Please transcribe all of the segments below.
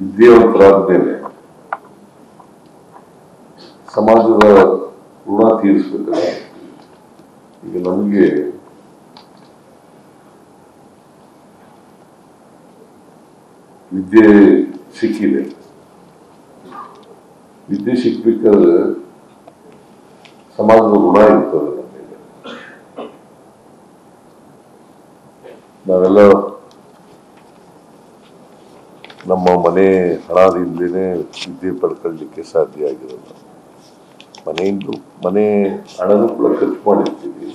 ವಿದ್ಯಾವಂತರಾದ ಮೇಲೆ ಸಮಾಜದ ಋಣ ತೀರಿಸಬೇಕಲ್ಲ. ಈಗ ನಮಗೆ ವಿದ್ಯೆ ಸಿಕ್ಕಿದೆ. ವಿದ್ಯೆ ಸಿಕ್ಬೇಕಾದ್ರೆ ಸಮಾಜದ ಋಣ ಇರ್ತದೆ ನಮಗೆ. ನಾವೆಲ್ಲ ನಮ್ಮ ಮನೆ ಹಣದಿಂದಲೇ ವಿದ್ಯೆ ಪಡ್ಕೊಳ್ಳಲಿಕ್ಕೆ ಸಾಧ್ಯ ಆಗಿರಲ್ಲ. ಮನೆ ಹಣನೂ ಕೂಡ ಖರ್ಚು ಮಾಡಿರ್ತೀವಿ,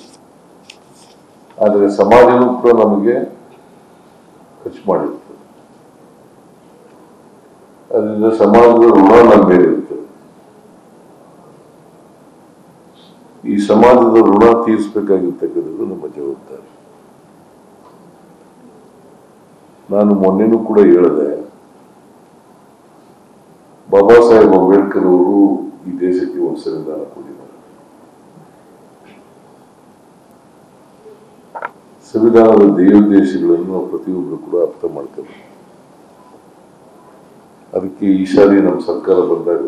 ಆದರೆ ಸಮಾಜನೂ ಕೂಡ ನಮಗೆ ಖರ್ಚು ಮಾಡಿರ್ತದೆ. ಅದರಿಂದ ಸಮಾಜದ ಋಣ ನಮ್ಮ ಮೇಲೆ ಇರ್ತದೆ. ಈ ಸಮಾಜದ ಋಣ ತೀರಿಸಬೇಕಾಗಿರ್ತಕ್ಕಂಥದ್ದು ನಮ್ಮ ಜವಾಬ್ದಾರಿ. ನಾನು ಮೊನ್ನೆನೂ ಕೂಡ ಹೇಳಿದೆ, ಬಾಬಾ ಸಾಹೇಬ್ ಅಂಬೇಡ್ಕರ್ ಅವರು ಈ ದೇಶಕ್ಕೆ ಒಂದು ಸಂವಿಧಾನ ಕೊಟ್ಟಿದ್ದಾರೆ. ಸಂವಿಧಾನದ ಧ್ಯೇಯೋದ್ದೇಶಗಳನ್ನು ನಾವು ಪ್ರತಿಯೊಬ್ಬರು ಕೂಡ ಅರ್ಥ ಮಾಡ್ಕೋಬೇಕು. ಅದಕ್ಕೆ ಈ ಸಾರಿ ನಮ್ಮ ಸರ್ಕಾರ ಬಂದಾಗ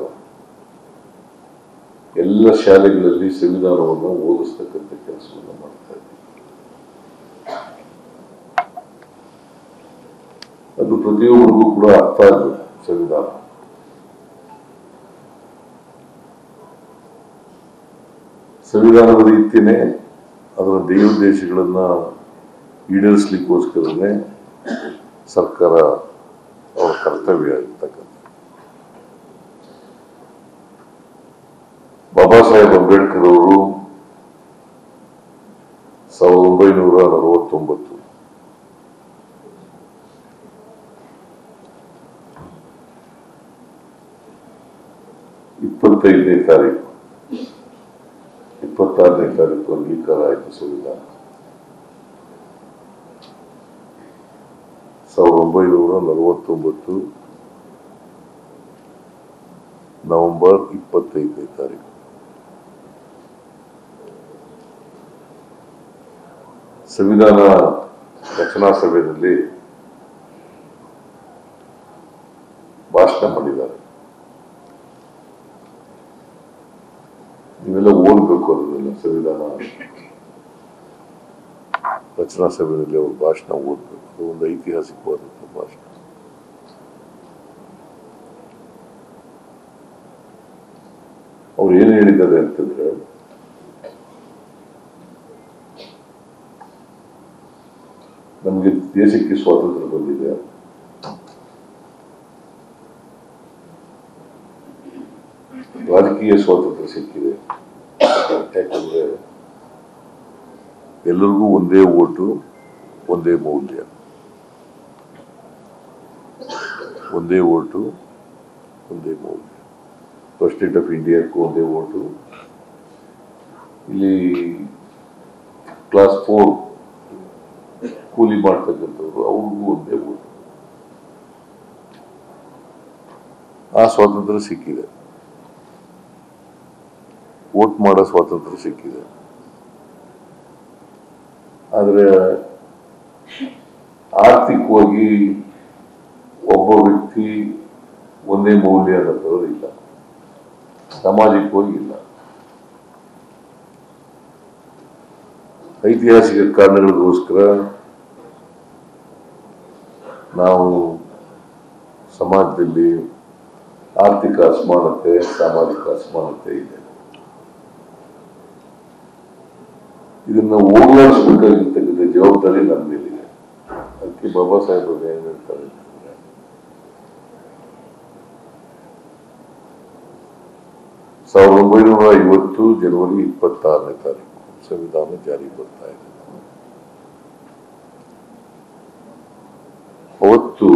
ಎಲ್ಲ ಶಾಲೆಗಳಲ್ಲಿ ಸಂವಿಧಾನವನ್ನು ಓದಿಸ್ತಕ್ಕಂಥ ಕೆಲಸವನ್ನು ಮಾಡ್ತಾ ಇದ್ದೀವಿ. ಅದು ಪ್ರತಿಯೊಬ್ಬರಿಗೂ ಕೂಡ ಅರ್ಥ ಆಗಬೇಕು. ಸಂವಿಧಾನದ ರೀತಿಯೇ ಅದರ ಧ್ಯೇಯೋದ್ದೇಶಗಳನ್ನ ಈಡೇರಿಸಲಿಕ್ಕೋಸ್ಕರನೇ ಸರ್ಕಾರ ಅವರ ಕರ್ತವ್ಯ ಆಗಿರ್ತಕ್ಕಂಥ. ಬಾಬಾ ಸಾಹೇಬ್ ಅಂಬೇಡ್ಕರ್ ಅವರು 1949 25ನೇ ತಾರೀಕು 26ನೇ ತಾರೀಕು ಅಂಗೀಕಾರ ಆಯಿತು ಸಂವಿಧಾನ. 1949 ನವೆಂಬರ್ 25ನೇ ತಾರೀಕು. ಸಂವಿಧಾನ ರಚನಾ ಸಭೆಯಲ್ಲಿ ಭಾಷಣ ಮಾಡಿದ್ದಾರೆ. ನೀವೆಲ್ಲ ಓದಬೇಕು. ಅದನ್ನೆಲ್ಲ ಸಂವಿಧಾನ ರಚನಾ ಸಭೆಯಲ್ಲಿ ಅವರು ಭಾಷಣ ಓದಬೇಕು. ಅದು ಒಂದು ಐತಿಹಾಸಿಕವಾದಂಥ ಭಾಷಣ. ಅವ್ರು ಏನು ಹೇಳಿದ್ದಾರೆ ಅಂತಂದ್ರೆ, ನಮಗೆ ದೇಶಕ್ಕೆ ಸ್ವಾತಂತ್ರ್ಯ ಬಂದಿದೆ, ರಾಜಕೀಯ ಸ್ವಾತಂತ್ರ್ಯ ಸಿಕ್ಕಿದೆ. ಯಾಕಂದ್ರೆ ಎಲ್ಲರಿಗೂ ಒಂದೇ ಓಟು, ಒಂದೇ ಮೌಲ್ಯ. ಒಂದೇ ಓಟು, ಒಂದೇ ಮೌಲ್ಯ. ಪ್ರೆಸಿಡೆಂಟ್ ಆಫ್ ಇಂಡಿಯಾಕ್ಕೂ ಒಂದೇ ಓಟು. ಇಲ್ಲಿ ಕ್ಲಾಸ್ 4 ಕೂಲಿ ಮಾಡ್ತಕ್ಕಂಥವ್ರು ಅವ್ರಿಗೂ ಒಂದೇ ಓಟು. ಆ ಸ್ವಾತಂತ್ರ್ಯ ಸಿಕ್ಕಿದೆ. ವೋಟ್ ಮಾಡೋ ಸ್ವಾತಂತ್ರ್ಯ ಸಿಕ್ಕಿದೆ. ಆದರೆ ಆರ್ಥಿಕವಾಗಿ ಒಬ್ಬ ವ್ಯಕ್ತಿ ಒಂದೇ ಮೌಲ್ಯ ಅನ್ನೋದು ಇಲ್ಲ, ಸಾಮಾಜಿಕವಾಗಿ ಇಲ್ಲ. ಐತಿಹಾಸಿಕ ಕಾರಣಗಳಿಗೋಸ್ಕರ ನಾವು ಸಮಾಜದಲ್ಲಿ ಆರ್ಥಿಕ ಅಸಮಾನತೆ, ಸಾಮಾಜಿಕ ಅಸಮಾನತೆ ಇದೆ. ಇದನ್ನ ಹೋಗಲಾಡಿಸಬೇಕಾಗಿರ್ತಕ್ಕಂಥ ಜವಾಬ್ದಾರಿ ನಮ್ಮ ಮೇಲಿದೆ. ಅದಕ್ಕೆ ಬಾಬಾ ಸಾಹೇಬ್ ಏನ್ ಹೇಳ್ತಾರೆ ಅಂತಂದ್ರೆ, 1950 ಜನವರಿ 26ನೇ ತಾರೀಕು ಸಂವಿಧಾನ ಜಾರಿ ಬರ್ತಾ ಇದೆ. ಅವತ್ತು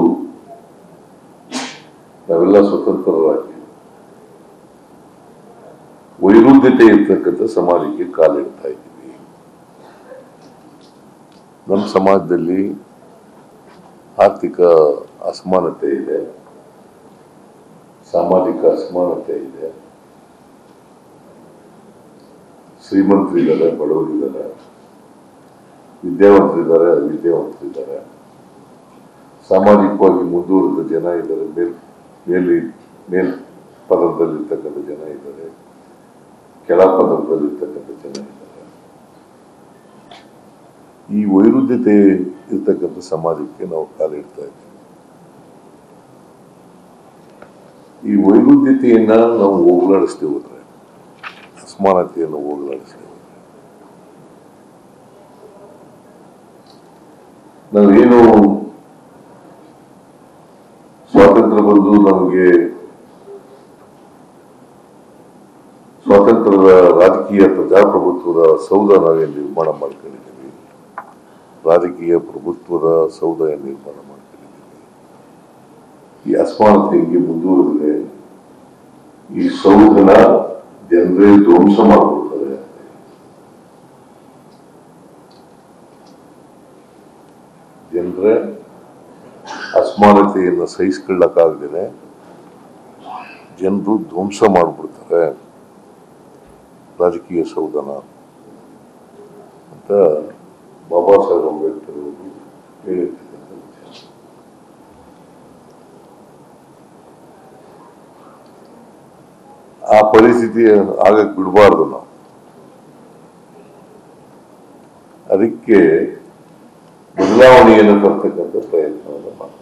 ನಾವೆಲ್ಲ ಸ್ವತಂತ್ರರಾಗಿ ವೈರುಧ್ಯತೆ ಇರ್ತಕ್ಕಂಥ ಸಮಾಜಕ್ಕೆ ಕಾಲಿಡ್ತಾ ಇದ್ದೀವಿ. ನಮ್ಮ ಸಮಾಜದಲ್ಲಿ ಆರ್ಥಿಕ ಅಸಮಾನತೆ ಇದೆ, ಸಾಮಾಜಿಕ ಅಸಮಾನತೆ ಇದೆ. ಶ್ರೀಮಂತರಿದ್ದಾರೆ, ಬಡವರಿದ್ದಾರೆ, ವಿದ್ಯಾವಂತರಿದ್ದಾರೆ, ಅವಿದ್ಯಾವಂತರಿದ್ದಾರೆ, ಸಾಮಾಜಿಕವಾಗಿ ಮುಂದುವರೆದ ಜನ ಇದ್ದಾರೆ, ಮೇಲ್ ಪದರದಲ್ಲಿರ್ತಕ್ಕಂಥ ಜನ ಇದ್ದಾರೆ, ಕೆಳ ಪದರದಲ್ಲಿರ್ತಕ್ಕಂಥ ಜನ ಇದ್ದಾರೆ. ಈ ವೈರುಧ್ಯತೆ ಇರ್ತಕ್ಕಂಥ ಸಮಾಜಕ್ಕೆ ನಾವು ಕಾಲಿಡ್ತಾ ಇದ್ದೀವಿ. ಈ ವೈರುಧ್ಯತೆಯನ್ನ ನಾವು ಹೋಗಲಾಡಿಸದೆ ಹೋದ್ರೆ, ಅಸಮಾನತೆಯನ್ನು ಹೋಗಲಾಡಿಸದೆ ಹೋದ್ರೆ, ನಾವೇನು ಸ್ವಾತಂತ್ರ್ಯ ಬಂದು ನಮಗೆ ಸ್ವಾತಂತ್ರ್ಯದ ರಾಜಕೀಯ ಪ್ರಜಾಪ್ರಭುತ್ವದ ಸೌಧ ನಾವೇನು ನಿರ್ಮಾಣ ಮಾಡ್ಕೊಂಡಿದ್ದೀವಿ, ರಾಜಕೀಯ ಪ್ರಭುತ್ವದ ಸೌಧ ಏನು ನಿರ್ಮಾಣ ಮಾಡ್ಕೊಂಡಿದ್ದೀವಿ, ಈ ಅಸಮಾನತೆ ಹಿಂಗೆ ಮುಂದುವರೆದ್ರೆ ಈ ಸೌಧನ ಜನರೇ ಧ್ವಂಸ ಮಾಡ್ಬಿಡ್ತಾರೆ. ಜನರೇ ಅಸಮಾನತೆಯನ್ನು ಸಹಿಸ್ಕೊಳ್ಳಕ್ಕಾಗದೇನೆ ಜನರು ಧ್ವಂಸ ಮಾಡಿಬಿಡ್ತಾರೆ ರಾಜಕೀಯ ಸೌಧನ ಅಂತ ಬಾಬಾ ಸಾಹೇಬ್ ಅಂಬೇಡ್ಕರ್ ಅವರು ಹೇಳಿರ್ತಕ್ಕಂಥ ವಿಚಾರ. ಆ ಪರಿಸ್ಥಿತಿ ಆಗಕ್ಕೆ ಬಿಡಬಾರ್ದು ನಾವು. ಅದಕ್ಕೆ ಬದಲಾವಣೆಯನ್ನು ತರ್ತಕ್ಕಂಥ ಪ್ರಯತ್ನವನ್ನು ಮಾಡ್ತೀವಿ.